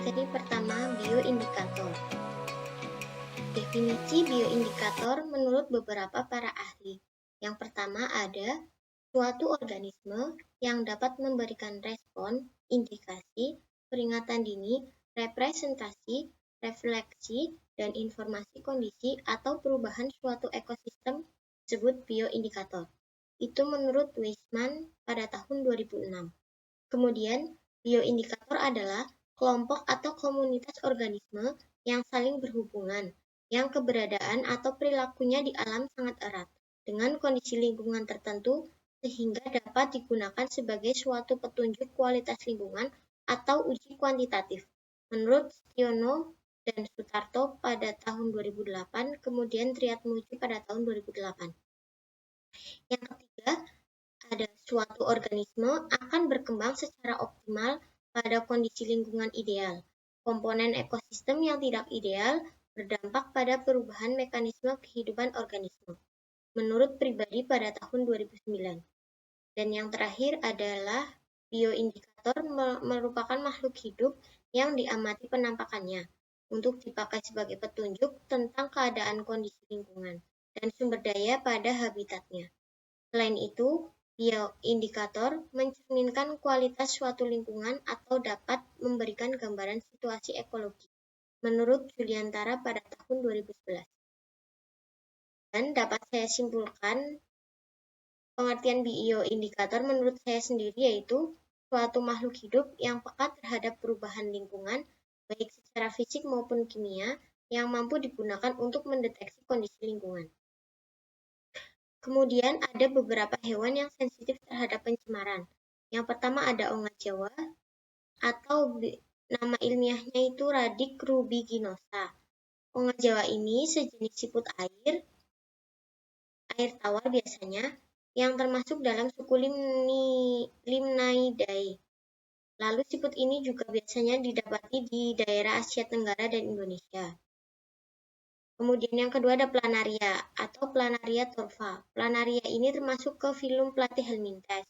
Materi pertama, bioindikator. Definisi bioindikator menurut beberapa para ahli. Yang pertama ada suatu organisme yang dapat memberikan respon, indikasi, peringatan dini, representasi, refleksi, dan informasi kondisi atau perubahan suatu ekosistem disebut bioindikator. Itu menurut Weisman pada tahun 2006. Kemudian, bioindikator adalah kelompok atau komunitas organisme yang saling berhubungan, yang keberadaan atau perilakunya di alam sangat erat, dengan kondisi lingkungan tertentu sehingga dapat digunakan sebagai suatu petunjuk kualitas lingkungan atau uji kuantitatif. Menurut Stiono dan Sutarto pada tahun 2008, kemudian Triatmoji pada tahun 2008. Yang ketiga, ada suatu organisme akan berkembang secara optimal pada kondisi lingkungan ideal. Komponen ekosistem yang tidak ideal berdampak pada perubahan mekanisme kehidupan organisme. Menurut pribadi pada tahun 2009. Dan yang terakhir adalah bioindikator merupakan makhluk hidup yang diamati penampakannya untuk dipakai sebagai petunjuk tentang keadaan kondisi lingkungan dan sumber daya pada habitatnya. Selain itu, bioindikator mencerminkan kualitas suatu lingkungan atau dapat memberikan gambaran situasi ekologi, menurut Juliantara pada tahun 2011. Dan dapat saya simpulkan, pengertian bioindikator menurut saya sendiri yaitu suatu makhluk hidup yang peka terhadap perubahan lingkungan, baik secara fisik maupun kimia, yang mampu digunakan untuk mendeteksi kondisi lingkungan. Kemudian ada beberapa hewan yang sensitif terhadap pencemaran. Yang pertama ada ongak Jawa atau nama ilmiahnya itu Radic rubiginosa. Ongak Jawa ini sejenis siput air tawar biasanya, yang termasuk dalam suku Limnaeidae. Lalu siput ini juga biasanya didapati di daerah Asia Tenggara dan Indonesia. Kemudian yang kedua ada planaria atau Planaria torfa. Planaria ini termasuk ke filum Platyhelminthes.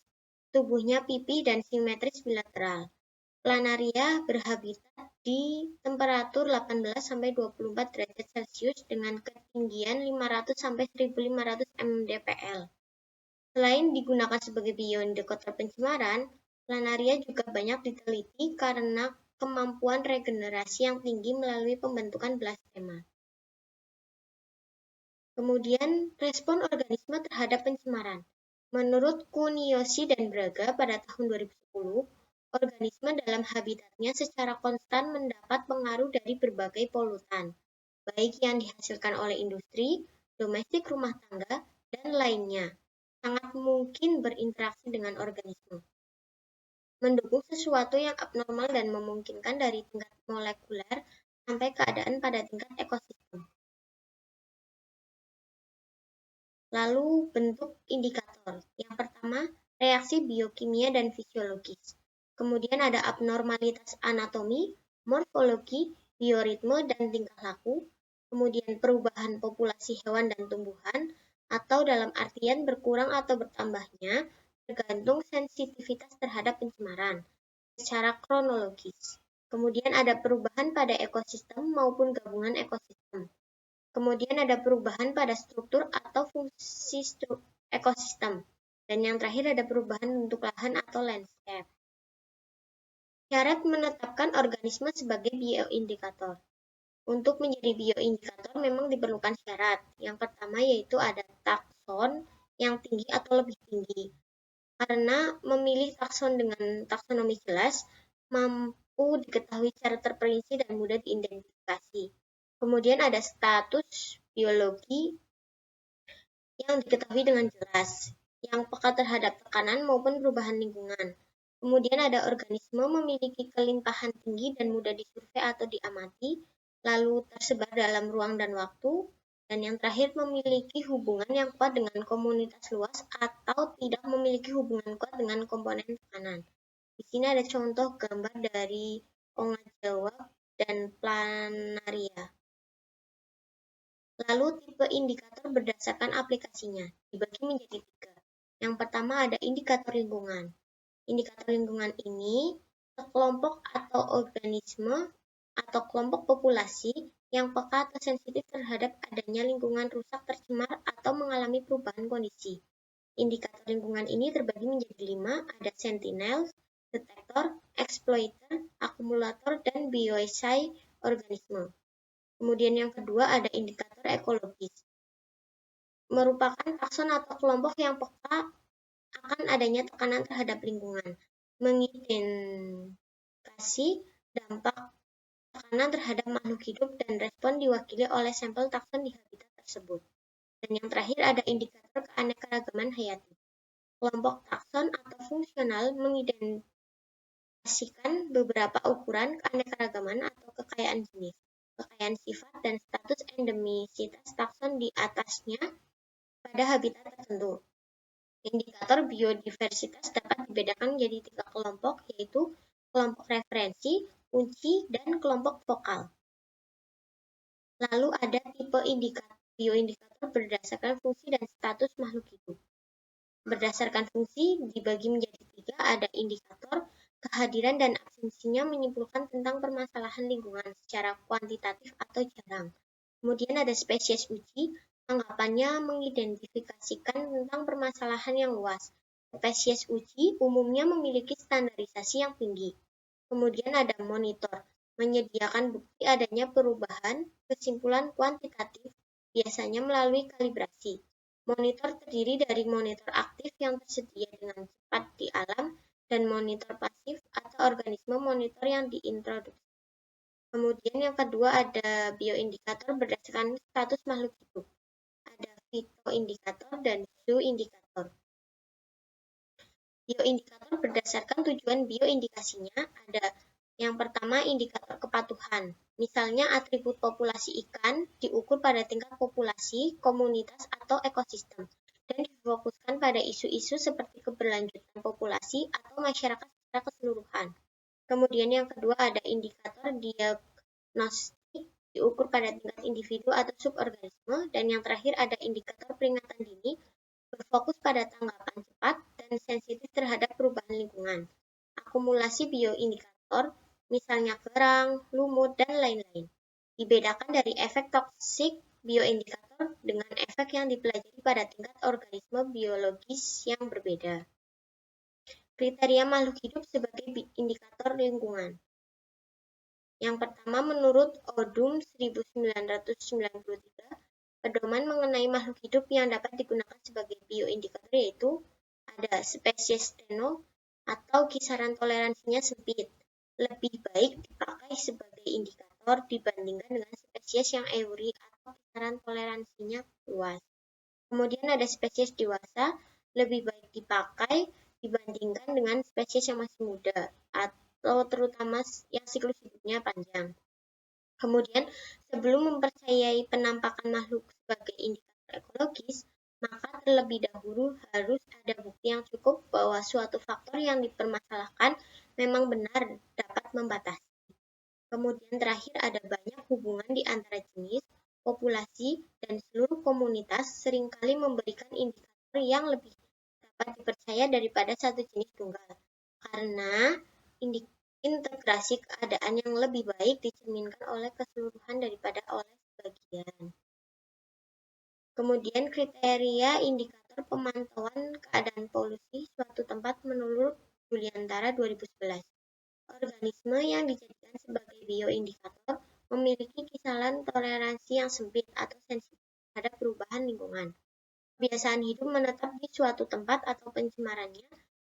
Tubuhnya pipih dan simetris bilateral. Planaria berhabitat di temperatur 18-24 derajat Celcius dengan ketinggian 500-1500 mdpl. Selain digunakan sebagai bioindikator pencemaran, planaria juga banyak diteliti karena kemampuan regenerasi yang tinggi melalui pembentukan blastema. Kemudian, respon organisme terhadap pencemaran. Menurut Kuniyoshi dan Braga pada tahun 2010, organisme dalam habitatnya secara konstan mendapat pengaruh dari berbagai polutan, baik yang dihasilkan oleh industri, domestik rumah tangga, dan lainnya. Sangat mungkin berinteraksi dengan organisme. Mendukung sesuatu yang abnormal dan memungkinkan dari tingkat molekuler sampai keadaan pada tingkat ekosistem. Lalu bentuk indikator. Yang pertama, reaksi biokimia dan fisiologis. Kemudian ada abnormalitas anatomi, morfologi, bioritme, dan tingkah laku. Kemudian perubahan populasi hewan dan tumbuhan, atau dalam artian berkurang atau bertambahnya, tergantung sensitivitas terhadap pencemaran secara kronologis. Kemudian ada perubahan pada ekosistem maupun gabungan ekosistem. Kemudian ada perubahan pada struktur atau fungsi ekosistem. Dan yang terakhir ada perubahan bentuk lahan atau landscape. Syarat menetapkan organisme sebagai bioindikator. Untuk menjadi bioindikator memang diperlukan syarat. Yang pertama yaitu ada takson yang tinggi atau lebih tinggi. Karena memilih takson dengan taksonomi jelas, mampu diketahui secara terperinci dan mudah diidentifikasi. Kemudian ada status biologi yang diketahui dengan jelas, yang peka terhadap tekanan maupun perubahan lingkungan. Kemudian ada organisme memiliki kelimpahan tinggi dan mudah disurvei atau diamati, lalu tersebar dalam ruang dan waktu, dan yang terakhir memiliki hubungan yang kuat dengan komunitas luas atau tidak memiliki hubungan kuat dengan komponen tekanan. Di sini ada contoh gambar dari ongak Jawa dan planaria. Lalu tipe indikator berdasarkan aplikasinya dibagi menjadi 3. Yang pertama ada indikator lingkungan. Indikator lingkungan ini sekelompok atau organisme atau kelompok populasi yang peka atau sensitif terhadap adanya lingkungan rusak, tercemar, atau mengalami perubahan kondisi. Indikator lingkungan ini terbagi menjadi 5, ada sentinels, detektor, exploiter, akumulator, dan bioesai organisme. Kemudian yang kedua ada indikator ekologis, merupakan takson atau kelompok yang peka akan adanya tekanan terhadap lingkungan, mengidentifikasi dampak tekanan terhadap makhluk hidup dan respon diwakili oleh sampel takson di habitat tersebut. Dan yang terakhir ada indikator keanekaragaman hayati. Kelompok takson atau fungsional mengidentifikasikan beberapa ukuran keanekaragaman atau kekayaan jenis, kekayaan sifat, dan status endemisitas takson di atasnya pada habitat tertentu. Indikator biodiversitas dapat dibedakan menjadi 3 kelompok, yaitu kelompok referensi, kunci, dan kelompok vokal. Lalu ada tipe bioindikator berdasarkan fungsi dan status makhluk hidup. Berdasarkan fungsi dibagi menjadi 3, ada indikator kehadiran dan absensinya menyimpulkan tentang permasalahan lingkungan secara kuantitatif atau jarang. Kemudian ada spesies uji, anggapannya mengidentifikasikan tentang permasalahan yang luas. Spesies uji umumnya memiliki standarisasi yang tinggi. Kemudian ada monitor, menyediakan bukti adanya perubahan kesimpulan kuantitatif, biasanya melalui kalibrasi. Monitor terdiri dari monitor aktif yang tersedia dengan cepat di alam dan monitor pasif atau organisme monitor yang diintroduksi. Kemudian yang kedua ada bioindikator berdasarkan status makhluk hidup. Ada fitoindikator dan zooindikator. Bioindikator berdasarkan tujuan bioindikasinya ada yang pertama indikator kepatuhan. Misalnya atribut populasi ikan diukur pada tingkat populasi, komunitas, atau ekosistem dan difokuskan pada isu-isu seperti keberlanjutan populasi atau masyarakat secara keseluruhan. Kemudian yang kedua ada indikator diagnostik diukur pada tingkat individu atau suborganisme, dan yang terakhir ada indikator peringatan dini berfokus pada tanggapan cepat dan sensitif terhadap perubahan lingkungan. Akumulasi bioindikator, misalnya kerang, lumut, dan lain-lain. Dibedakan dari efek toksik bioindikator dengan efek yang dipelajari pada tingkat organisme biologis yang berbeda. Kriteria makhluk hidup sebagai indikator lingkungan. Yang pertama, menurut Odum 1993, pedoman mengenai makhluk hidup yang dapat digunakan sebagai bioindikator yaitu ada spesies steno atau kisaran toleransinya sempit, lebih baik dipakai sebagai indikator dibandingkan dengan spesies yang euri atau kisaran toleransinya luas. Kemudian ada spesies dewasa, lebih baik dipakai dibandingkan dengan spesies yang masih muda atau terutama yang siklus hidupnya panjang. Kemudian, sebelum mempercayai penampakan makhluk sebagai indikator ekologis, maka terlebih dahulu harus ada bukti yang cukup bahwa suatu faktor yang dipermasalahkan memang benar dapat membatasi. Kemudian terakhir ada banyak hubungan di antara jenis, populasi, dan seluruh komunitas seringkali memberikan indikator yang lebih dapat dipercaya daripada satu jenis tunggal. Karena integrasi keadaan yang lebih baik dicerminkan oleh keseluruhan daripada oleh sebagian. Kemudian kriteria indikator pemantauan keadaan polusi suatu tempat menurut Juliantara 2011. Organisme yang dijadikan sebagai bioindikator memiliki kisaran toleransi yang sempit atau sensitif terhadap perubahan lingkungan. Kebiasaan hidup menetap di suatu tempat atau pencemarannya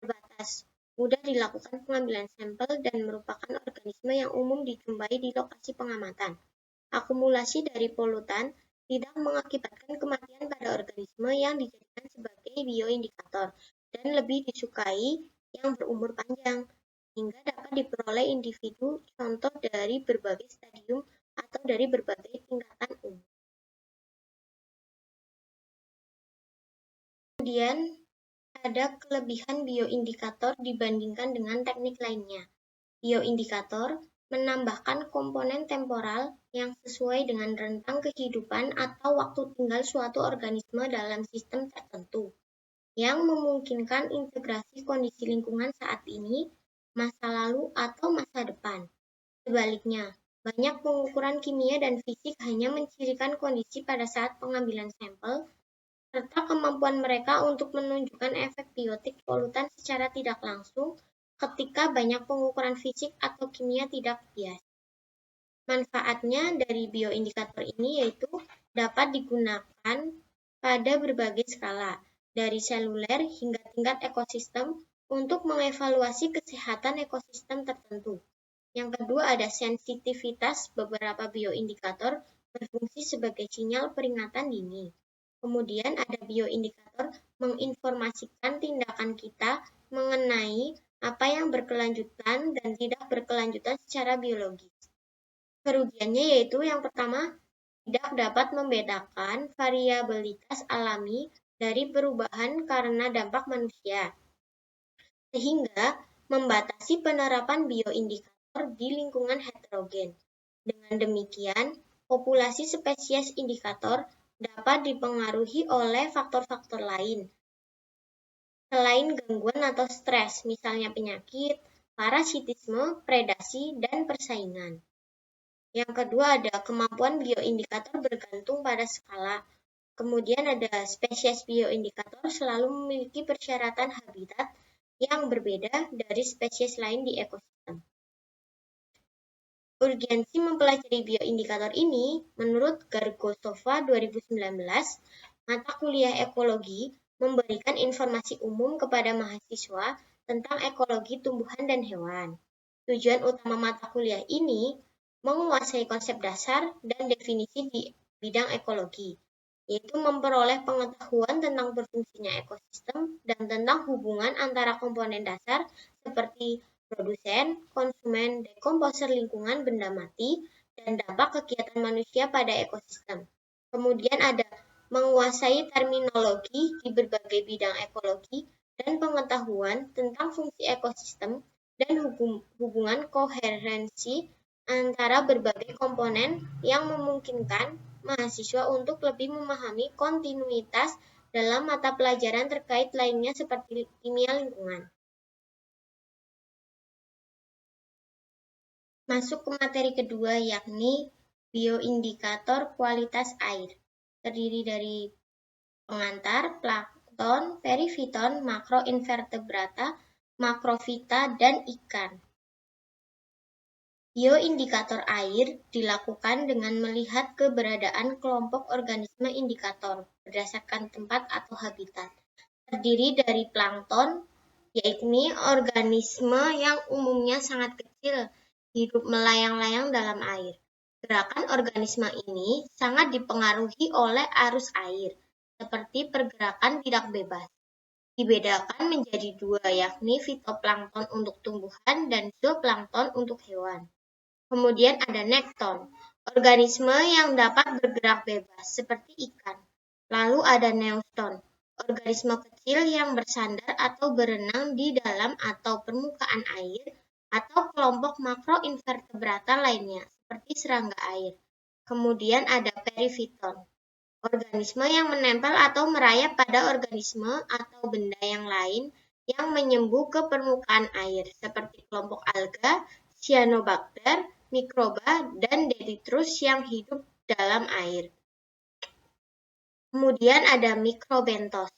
terbatas, mudah dilakukan pengambilan sampel dan merupakan organisme yang umum dijumpai di lokasi pengamatan. Akumulasi dari polutan tidak mengakibatkan kematian pada organisme yang dijadikan sebagai bioindikator dan lebih disukai yang berumur panjang, sehingga dapat diperoleh individu contoh dari berbagai stadium atau dari berbagai tingkatan umur. Kemudian ada kelebihan bioindikator dibandingkan dengan teknik lainnya. Bioindikator menambahkan komponen temporal yang sesuai dengan rentang kehidupan atau waktu tinggal suatu organisme dalam sistem tertentu, yang memungkinkan integrasi kondisi lingkungan saat ini, masa lalu, atau masa depan. Sebaliknya, Banyak pengukuran kimia dan fisik hanya mencirikan kondisi pada saat pengambilan sampel, serta kemampuan mereka untuk menunjukkan efek biotik polutan secara tidak langsung ketika banyak pengukuran fisik atau kimia tidak bias. Manfaatnya dari bioindikator ini yaitu dapat digunakan pada berbagai skala, dari seluler hingga tingkat ekosistem untuk mengevaluasi kesehatan ekosistem tertentu. Yang kedua ada sensitivitas beberapa bioindikator berfungsi sebagai sinyal peringatan dini. Kemudian ada bioindikator menginformasikan tindakan kita mengenai apa yang berkelanjutan dan tidak berkelanjutan secara biologis. Kerugiannya yaitu yang pertama, tidak dapat membedakan variabilitas alami dari perubahan karena dampak manusia, sehingga membatasi penerapan bioindikator di lingkungan heterogen. Dengan demikian, populasi spesies indikator dapat dipengaruhi oleh faktor-faktor lain, selain gangguan atau stres, misalnya penyakit, parasitisme, predasi, dan persaingan. Yang kedua ada kemampuan bioindikator bergantung pada skala. Kemudian ada spesies bioindikator selalu memiliki persyaratan habitat yang berbeda dari spesies lain di ekosistem. Urgensi mempelajari bioindikator ini, menurut Gargosova 2019, mata kuliah ekologi memberikan informasi umum kepada mahasiswa tentang ekologi tumbuhan dan hewan. Tujuan utama mata kuliah ini menguasai konsep dasar dan definisi di bidang ekologi, yaitu memperoleh pengetahuan tentang berfungsinya ekosistem dan tentang hubungan antara komponen dasar seperti produsen, konsumen, dekomposer lingkungan benda mati, dan dampak kegiatan manusia pada ekosistem. Kemudian ada menguasai terminologi di berbagai bidang ekologi dan pengetahuan tentang fungsi ekosistem dan hubungan koherensi antara berbagai komponen yang memungkinkan mahasiswa untuk lebih memahami kontinuitas dalam mata pelajaran terkait lainnya seperti kimia lingkungan. Masuk ke materi kedua yakni bioindikator kualitas air. Terdiri dari pengantar, plankton, perifiton, makroinvertebrata, makrofita, dan ikan. Bioindikator air dilakukan dengan melihat keberadaan kelompok organisme indikator berdasarkan tempat atau habitat. Terdiri dari plankton, yakni organisme yang umumnya sangat kecil, hidup melayang-layang dalam air. Gerakan organisme ini sangat dipengaruhi oleh arus air, seperti pergerakan tidak bebas. Dibedakan menjadi dua, yakni fitoplankton untuk tumbuhan dan zooplankton untuk hewan. Kemudian ada nekton, organisme yang dapat bergerak bebas, seperti ikan. Lalu ada neuston, organisme kecil yang bersandar atau berenang di dalam atau permukaan air, atau kelompok makroinvertebrata lainnya, seperti serangga air. Kemudian ada perifiton, organisme yang menempel atau merayap pada organisme atau benda yang lain yang menyembuh ke permukaan air, seperti kelompok alga, cyanobacter, mikroba, dan detritus yang hidup dalam air. Kemudian ada mikrobentos,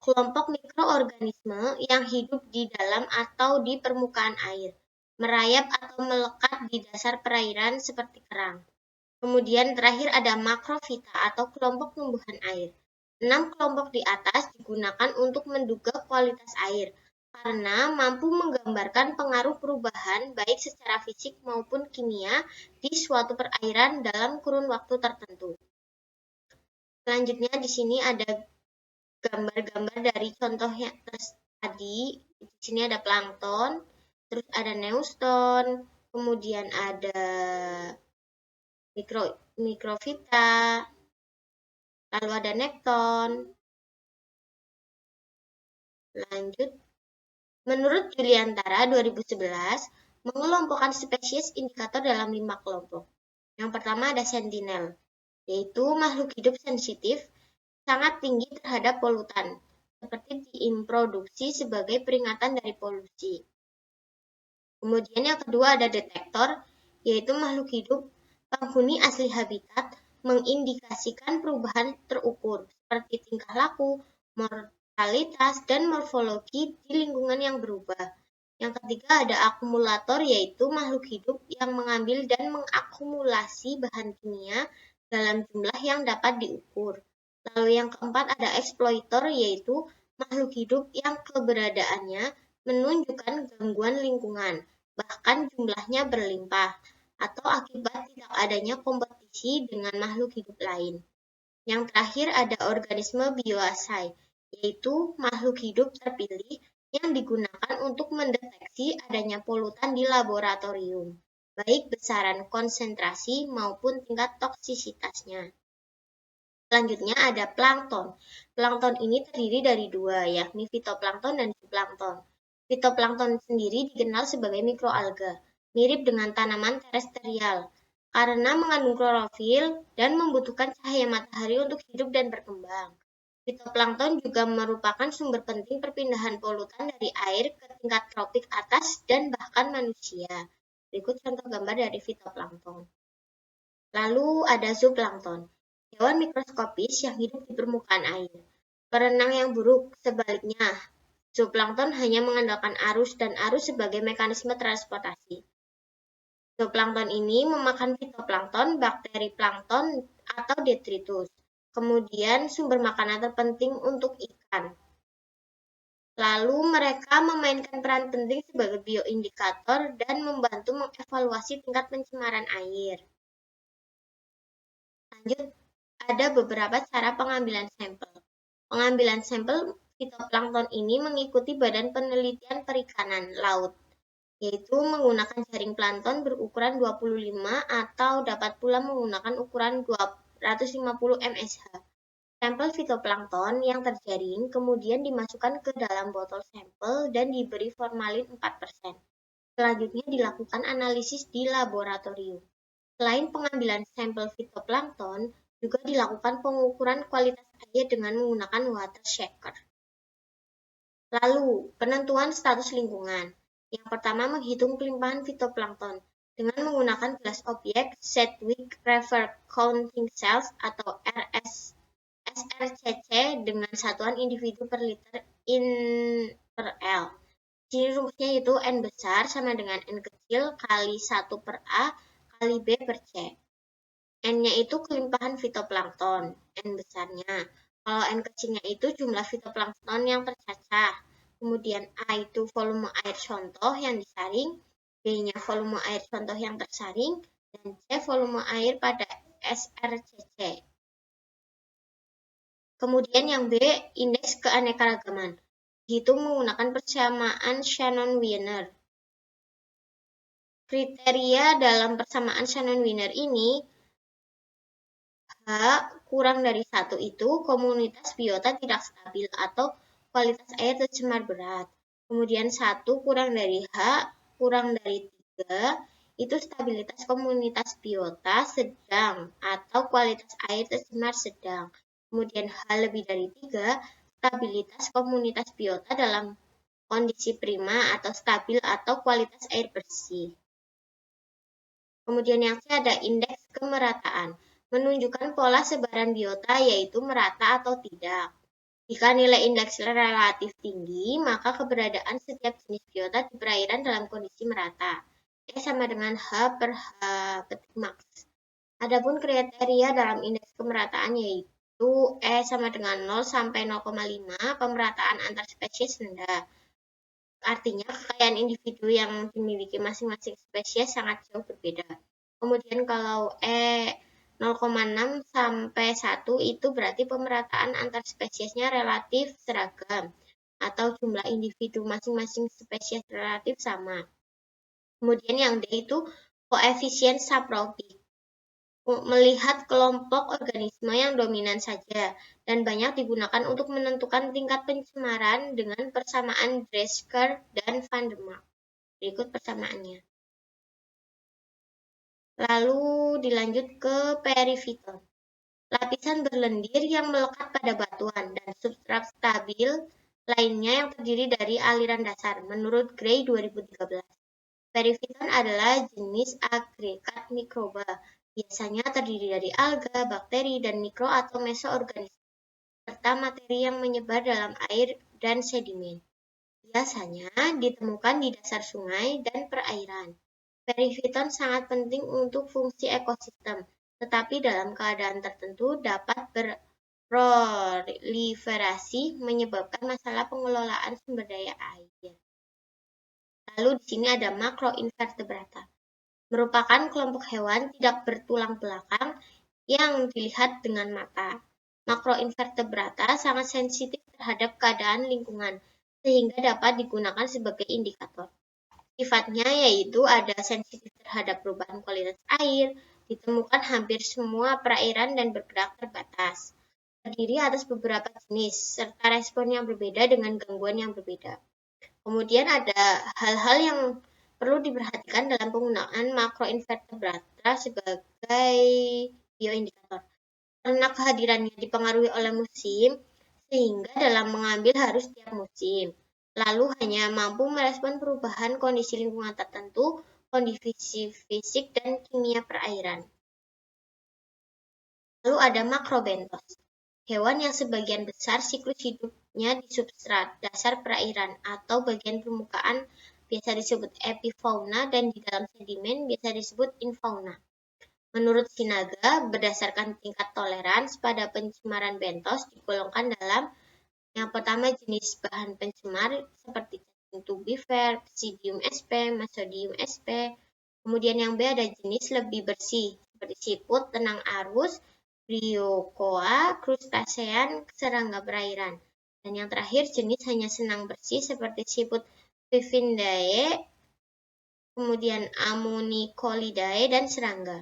kelompok mikroorganisme yang hidup di dalam atau di permukaan air, merayap atau melekat di dasar perairan seperti kerang. Kemudian terakhir ada makrofita atau kelompok tumbuhan air. 6 kelompok di atas digunakan untuk menduga kualitas air, karena mampu menggambarkan pengaruh perubahan baik secara fisik maupun kimia di suatu perairan dalam kurun waktu tertentu. Selanjutnya di sini ada gambar-gambar dari contohnya tadi. Di sini ada plankton, terus ada neuston, kemudian ada mikrofita, lalu ada nekton. Lanjut, menurut Juliantara 2011, mengelompokkan spesies indikator dalam 5 kelompok. Yang pertama ada sentinel, yaitu makhluk hidup sensitif sangat tinggi terhadap polutan, seperti diintroduksi sebagai peringatan dari polusi. Kemudian yang kedua ada detektor, yaitu makhluk hidup Penghuni asli habitat mengindikasikan perubahan terukur, seperti tingkah laku, mortalitas, dan morfologi di lingkungan yang berubah. Yang ketiga ada akumulator, yaitu makhluk hidup yang mengambil dan mengakumulasi bahan kimia dalam jumlah yang dapat diukur. Lalu yang keempat ada eksploitor, yaitu makhluk hidup yang keberadaannya menunjukkan gangguan lingkungan, bahkan jumlahnya berlimpah, atau akibat tidak adanya kompetisi dengan makhluk hidup lain. Yang terakhir ada organisme bioasai, yaitu makhluk hidup terpilih yang digunakan untuk mendeteksi adanya polutan di laboratorium, baik besaran konsentrasi maupun tingkat toksisitasnya. Selanjutnya ada plankton. Plankton ini terdiri dari dua, yakni fitoplankton dan zooplankton. Fitoplankton sendiri dikenal sebagai mikroalga, mirip dengan tanaman terestrial, karena mengandung klorofil dan membutuhkan cahaya matahari untuk hidup dan berkembang. Fitoplankton juga merupakan sumber penting perpindahan polutan dari air ke tingkat tropik atas dan bahkan manusia. Berikut contoh gambar dari fitoplankton. Lalu ada zooplankton, hewan mikroskopis yang hidup di permukaan air. Perenang yang buruk, sebaliknya, zooplankton hanya mengandalkan arus dan arus sebagai mekanisme transportasi. Zooplankton ini memakan fitoplankton, bakteri plankton, atau detritus. Kemudian sumber makanan terpenting untuk ikan. Lalu mereka memainkan peran penting sebagai bioindikator dan membantu mengevaluasi tingkat pencemaran air. Lanjut, ada beberapa cara pengambilan sampel. Pengambilan sampel fitoplankton ini mengikuti Badan Penelitian Perikanan Laut, yaitu menggunakan jaring plankton berukuran 25 atau dapat pula menggunakan ukuran 250 mSh. Sampel fitoplankton yang terjaring kemudian dimasukkan ke dalam botol sampel dan diberi formalin 4%. Selanjutnya dilakukan analisis di laboratorium. Selain pengambilan sampel fitoplankton, juga dilakukan pengukuran kualitas air dengan menggunakan water shaker. Lalu, penentuan status lingkungan. Yang pertama, menghitung kelimpahan fitoplankton dengan menggunakan gelas objek Sedgwick River Counting Cells atau SRCC dengan satuan individu per liter in per L. Jadi rumusnya itu N besar sama dengan N kecil kali 1 per A kali B per C. N-nya itu kelimpahan fitoplankton, N besarnya. Kalau N kecilnya itu jumlah fitoplankton yang tercacah. Kemudian A itu volume air contoh yang disaring, B-nya volume air contoh yang tersaring, dan C volume air pada SRCC. Kemudian yang B, indeks keanekaragaman. Dihitung menggunakan persamaan Shannon-Wiener. Kriteria dalam persamaan Shannon-Wiener ini, H kurang dari 1 itu komunitas biota tidak stabil atau kualitas air tercemar berat. Kemudian 1 kurang dari H kurang dari 3 itu stabilitas komunitas biota sedang atau kualitas air tercemar sedang. Kemudian H lebih dari 3, stabilitas komunitas biota dalam kondisi prima atau stabil atau kualitas air bersih. Kemudian yang C ada indeks kemerataan, menunjukkan pola sebaran biota yaitu merata atau tidak. Jika nilai indeks relatif tinggi, maka keberadaan setiap jenis biota di perairan dalam kondisi merata. E sama dengan H per H petik max. Adapun kriteria dalam indeks kemerataan yaitu E sama dengan 0 sampai 0,5, pemerataan antar spesies rendah. Artinya kekayaan individu yang dimiliki masing-masing spesies sangat jauh berbeda. Kemudian kalau E 0,6 sampai 1 itu berarti pemerataan antar spesiesnya relatif seragam atau jumlah individu masing-masing spesies relatif sama. Kemudian yang D itu koefisien saprobik, melihat kelompok organisme yang dominan saja dan banyak digunakan untuk menentukan tingkat pencemaran dengan persamaan Dreisker dan Van der Mark. Berikut persamaannya. Lalu dilanjut ke perifiton. Lapisan berlendir yang melekat pada batuan dan substrat stabil lainnya yang terdiri dari aliran dasar menurut Gray 2013. Perifiton adalah jenis agregat mikroba Biasanya terdiri dari alga, bakteri, dan mikro atau mesoorganisme, serta materi yang menyebar dalam air dan sedimen. Biasanya ditemukan di dasar sungai dan perairan. Perifiton sangat penting untuk fungsi ekosistem, tetapi dalam keadaan tertentu dapat berproliferasi menyebabkan masalah pengelolaan sumber daya air. Lalu di sini ada makroinvertebrata, merupakan kelompok hewan tidak bertulang belakang yang dilihat dengan mata. Makroinvertebrata sangat sensitif terhadap keadaan lingkungan, sehingga dapat digunakan sebagai indikator. Sifatnya yaitu ada sensitif terhadap perubahan kualitas air, ditemukan hampir semua perairan dan bergerak terbatas. Terdiri atas beberapa jenis, serta respon yang berbeda dengan gangguan yang berbeda. Kemudian ada hal-hal yang perlu diperhatikan dalam penggunaan makroinvertebrata sebagai bioindikator. Karena kehadirannya dipengaruhi oleh musim, sehingga dalam mengambil harus tiap musim. Lalu hanya mampu merespon perubahan kondisi lingkungan tertentu, kondisi fisik dan kimia perairan. Lalu ada makrobentos, hewan yang sebagian besar siklus hidupnya di substrat dasar perairan atau bagian permukaan biasa disebut epifauna dan di dalam sedimen biasa disebut infauna. Menurut Sinaga, berdasarkan tingkat toleransi pada pencemaran bentos digolongkan dalam yang pertama jenis bahan pencemar seperti cacing tubifer, Psidium sp, Masodium sp. Kemudian yang B ada jenis lebih bersih seperti siput, tenang arus, Briozoa, krustacean, serangga perairan. Dan yang terakhir jenis hanya senang bersih seperti siput Vivindae, kemudian Ammonicolidae dan serangga.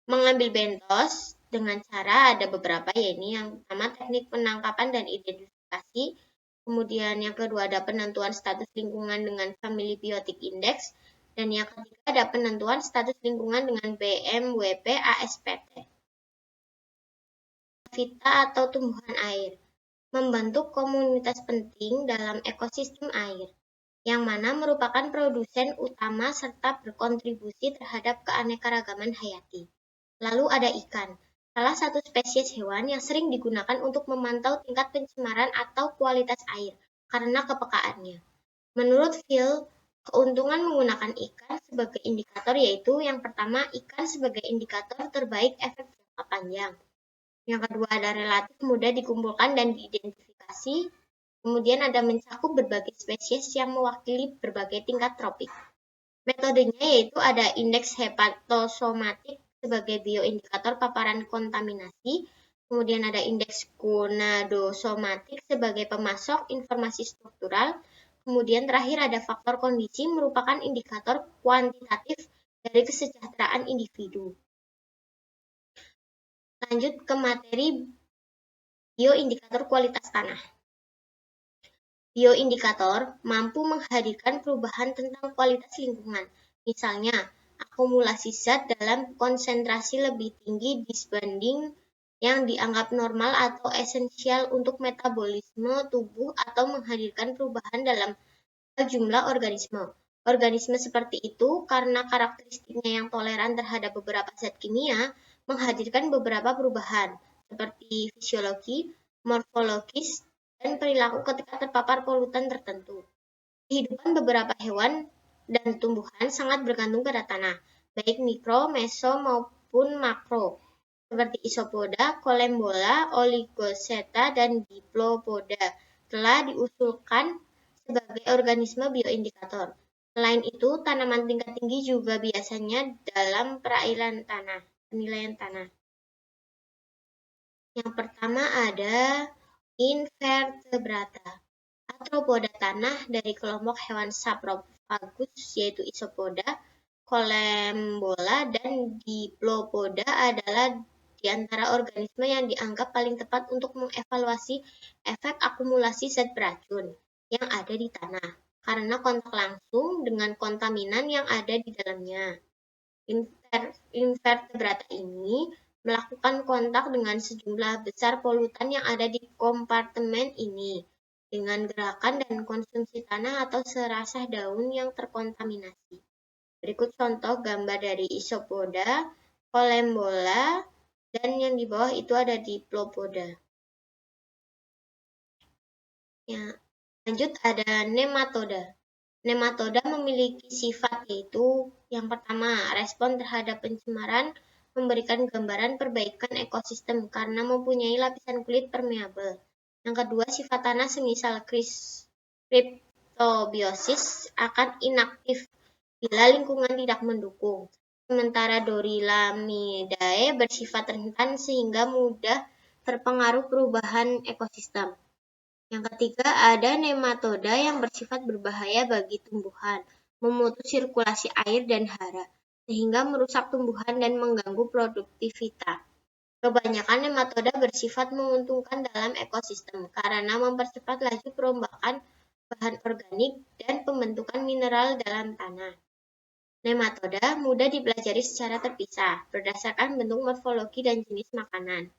Mengambil bentos dengan cara ada beberapa, yaitu yang pertama teknik penangkapan dan identifikasi, kemudian yang kedua ada penentuan status lingkungan dengan Family Biotic Index, dan yang ketiga ada penentuan status lingkungan dengan BMWP ASPT. Vita atau tumbuhan air, membentuk komunitas penting dalam ekosistem air, yang mana merupakan produsen utama serta berkontribusi terhadap keanekaragaman hayati. Lalu ada ikan, salah satu spesies hewan yang sering digunakan untuk memantau tingkat pencemaran atau kualitas air karena kepekaannya. Menurut Phil, keuntungan menggunakan ikan sebagai indikator yaitu yang pertama, ikan sebagai indikator terbaik efek jangka panjang. Yang kedua ada relatif mudah dikumpulkan dan diidentifikasi. Kemudian ada mencakup berbagai spesies yang mewakili berbagai tingkat tropik. Metodenya yaitu ada indeks hepatosomatik sebagai bioindikator paparan kontaminasi, kemudian ada indeks gonadosomatik sebagai pemasok informasi struktural, kemudian terakhir ada faktor kondisi merupakan indikator kuantitatif dari kesejahteraan individu. Lanjut ke materi bioindikator kualitas tanah. Bioindikator mampu menghadirkan perubahan tentang kualitas lingkungan, misalnya akumulasi zat dalam konsentrasi lebih tinggi dibanding yang dianggap normal atau esensial untuk metabolisme tubuh atau menghadirkan perubahan dalam jumlah organisme. Organisme seperti itu karena karakteristiknya yang toleran terhadap beberapa zat kimia menghadirkan beberapa perubahan seperti fisiologi, morfologis, dan perilaku ketika terpapar polutan tertentu. Kehidupan beberapa hewan dan tumbuhan sangat bergantung pada tanah, baik mikro, meso, maupun makro, seperti isopoda, kolembola, oligoseta, dan diplopoda, telah diusulkan sebagai organisme bioindikator. Selain itu, tanaman tingkat tinggi juga biasanya dalam penilaian tanah. Yang pertama ada invertebrata, arthropoda tanah dari kelompok hewan saprofagus yaitu isopoda, kolembola, dan diplopoda adalah di antara organisme yang dianggap paling tepat untuk mengevaluasi efek akumulasi zat beracun yang ada di tanah karena kontak langsung dengan kontaminan yang ada di dalamnya. Invertebrata ini melakukan kontak dengan sejumlah besar polutan yang ada di kompartemen ini dengan gerakan dan konsumsi tanah atau serasah daun yang terkontaminasi. Berikut contoh gambar dari isopoda, Colembola, dan yang di bawah itu ada Diplopoda. Ya, lanjut ada nematoda. Nematoda memiliki sifat yaitu yang pertama, respon terhadap pencemaran, memberikan gambaran perbaikan ekosistem karena mempunyai lapisan kulit permeabel. Yang kedua, sifat tanah semisal kriptobiosis akan inaktif bila lingkungan tidak mendukung. Sementara Dorilamidae bersifat rentan sehingga mudah terpengaruh perubahan ekosistem. Yang ketiga, ada nematoda yang bersifat berbahaya bagi tumbuhan, memutus sirkulasi air dan hara, sehingga merusak tumbuhan dan mengganggu produktivitas. Kebanyakan nematoda bersifat menguntungkan dalam ekosistem karena mempercepat laju perombakan bahan organik dan pembentukan mineral dalam tanah. Nematoda mudah dipelajari secara terpisah berdasarkan bentuk morfologi dan jenis makanan.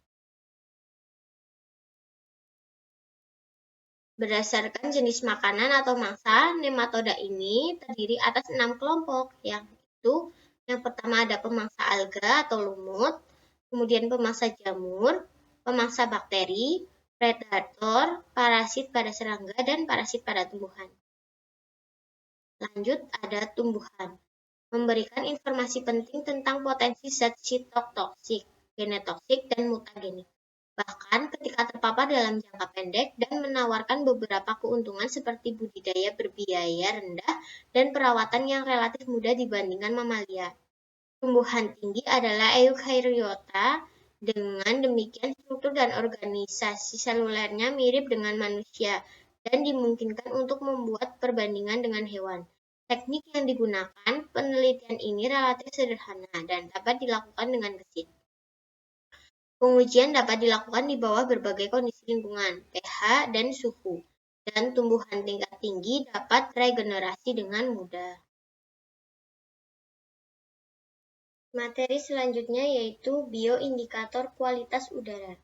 Berdasarkan jenis makanan atau mangsa, nematoda ini terdiri atas 6 kelompok, yang pertama ada pemangsa alga atau lumut, kemudian pemangsa jamur, pemangsa bakteri, predator, parasit pada serangga, dan parasit pada tumbuhan. Lanjut ada tumbuhan, memberikan informasi penting tentang potensi zat sitotoksik, genotoksik, dan mutagenik. Bahkan ketika terpapar dalam jangka pendek dan menawarkan beberapa keuntungan seperti budidaya berbiaya rendah dan perawatan yang relatif mudah dibandingkan mamalia. Tumbuhan tinggi adalah Eukaryota, dengan demikian struktur dan organisasi selulernya mirip dengan manusia dan dimungkinkan untuk membuat perbandingan dengan hewan. Teknik yang digunakan penelitian ini relatif sederhana dan dapat dilakukan dengan gesit. Pengujian dapat dilakukan di bawah berbagai kondisi lingkungan, pH, dan suhu, dan tumbuhan tingkat tinggi dapat regenerasi dengan mudah. Materi selanjutnya yaitu bioindikator kualitas udara.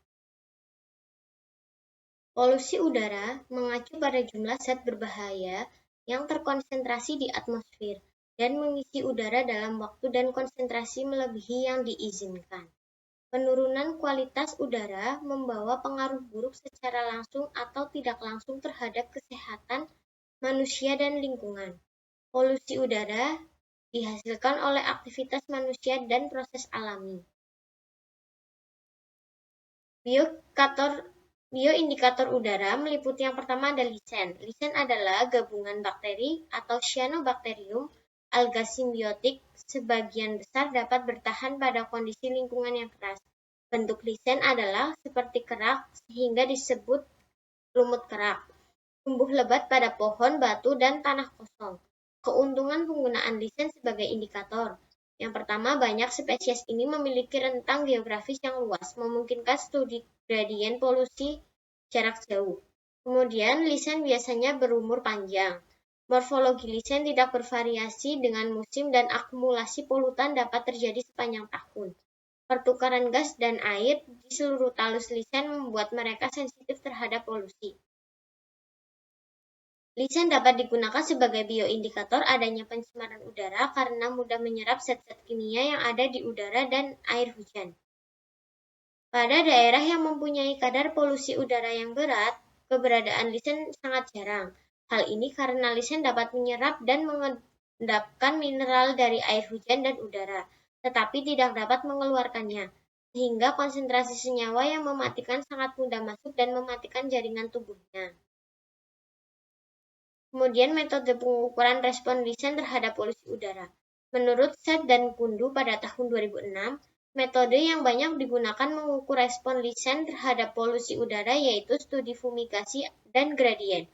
Polusi udara mengacu pada jumlah zat berbahaya yang terkonsentrasi di atmosfer dan mengisi udara dalam waktu dan konsentrasi melebihi yang diizinkan. Penurunan kualitas udara membawa pengaruh buruk secara langsung atau tidak langsung terhadap kesehatan manusia dan lingkungan. Polusi udara dihasilkan oleh aktivitas manusia dan proses alami. Bioindikator udara meliputi yang pertama ada lisen. Lisen adalah gabungan bakteri atau cyanobacterium alga simbiotik, sebagian besar dapat bertahan pada kondisi lingkungan yang keras. Bentuk lisen adalah seperti kerak sehingga disebut lumut kerak. Tumbuh lebat pada pohon, batu, dan tanah kosong. Keuntungan penggunaan lisen sebagai indikator. Yang pertama, banyak spesies ini memiliki rentang geografis yang luas, memungkinkan studi gradien polusi jarak jauh. Kemudian, lisen biasanya berumur panjang. Morfologi lisen tidak bervariasi dengan musim dan akumulasi polutan dapat terjadi sepanjang tahun. Pertukaran gas dan air di seluruh talus lisen membuat mereka sensitif terhadap polusi. Lisen dapat digunakan sebagai bioindikator adanya pencemaran udara karena mudah menyerap zat-zat kimia yang ada di udara dan air hujan. Pada daerah yang mempunyai kadar polusi udara yang berat, keberadaan lisen sangat jarang. Hal ini karena lisen dapat menyerap dan mengendapkan mineral dari air hujan dan udara, tetapi tidak dapat mengeluarkannya, sehingga konsentrasi senyawa yang mematikan sangat mudah masuk dan mematikan jaringan tubuhnya. Kemudian metode pengukuran respon lisen terhadap polusi udara. Menurut Set dan Kundu pada tahun 2006, metode yang banyak digunakan mengukur respon lisen terhadap polusi udara yaitu studi fumigasi dan gradien.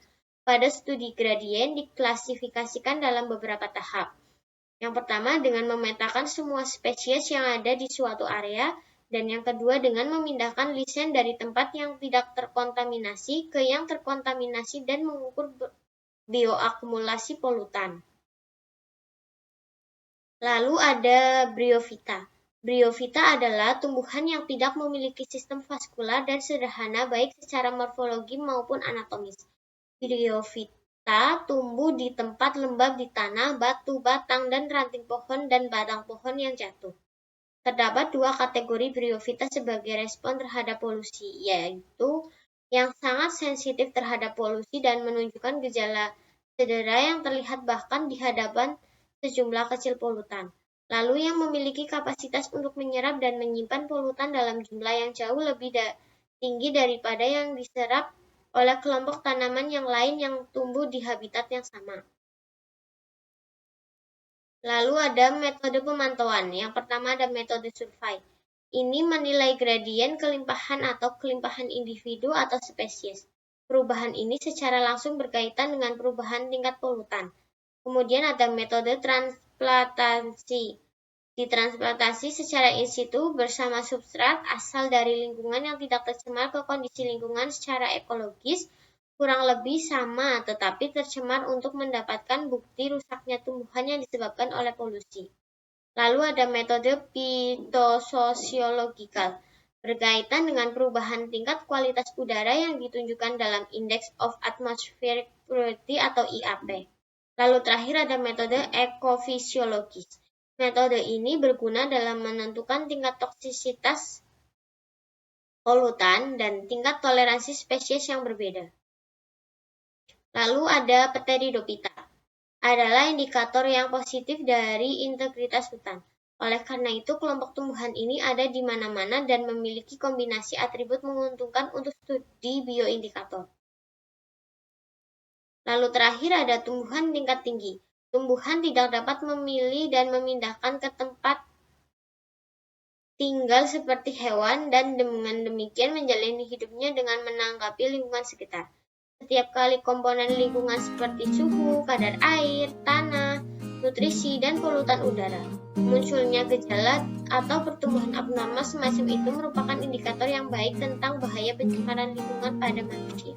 Pada studi gradien diklasifikasikan dalam beberapa tahap. Yang pertama dengan memetakan semua spesies yang ada di suatu area, dan yang kedua dengan memindahkan lisen dari tempat yang tidak terkontaminasi ke yang terkontaminasi dan mengukur bioakumulasi polutan. Lalu ada Bryophyta. Bryophyta adalah tumbuhan yang tidak memiliki sistem vaskular dan sederhana baik secara morfologi maupun anatomis. Bryophyta tumbuh di tempat lembab di tanah, batu, batang, dan ranting pohon dan batang pohon yang jatuh. Terdapat dua kategori briofita sebagai respon terhadap polusi, yaitu yang sangat sensitif terhadap polusi dan menunjukkan gejala cedera yang terlihat bahkan di hadapan sejumlah kecil polutan. Lalu yang memiliki kapasitas untuk menyerap dan menyimpan polutan dalam jumlah yang jauh lebih tinggi daripada yang diserap oleh kelompok tanaman yang lain yang tumbuh di habitat yang sama. Lalu ada metode pemantauan. Yang pertama ada metode survei. Ini menilai gradien kelimpahan atau kelimpahan individu atau spesies. Perubahan ini secara langsung berkaitan dengan perubahan tingkat polutan. Kemudian ada metode transplantasi. Ditransplantasi secara in situ bersama substrat asal dari lingkungan yang tidak tercemar ke kondisi lingkungan secara ekologis kurang lebih sama, tetapi tercemar untuk mendapatkan bukti rusaknya tumbuhan yang disebabkan oleh polusi. Lalu ada metode fitososiologikal, berkaitan dengan perubahan tingkat kualitas udara yang ditunjukkan dalam Index of Atmospheric Purity atau IAP. Lalu terakhir ada metode ekofisiologis. Metode ini berguna dalam menentukan tingkat toksisitas polutan dan tingkat toleransi spesies yang berbeda. Lalu ada Pteridophyta, adalah indikator yang positif dari integritas hutan. Oleh karena itu, kelompok tumbuhan ini ada di mana-mana dan memiliki kombinasi atribut menguntungkan untuk studi bioindikator. Lalu terakhir ada tumbuhan tingkat tinggi. Tumbuhan tidak dapat memilih dan memindahkan ke tempat tinggal seperti hewan dan dengan demikian menjalani hidupnya dengan menanggapi lingkungan sekitar. Setiap kali komponen lingkungan seperti suhu, kadar air, tanah, nutrisi, dan polutan udara, munculnya gejala atau pertumbuhan abnormal semacam itu merupakan indikator yang baik tentang bahaya pencemaran lingkungan pada manusia.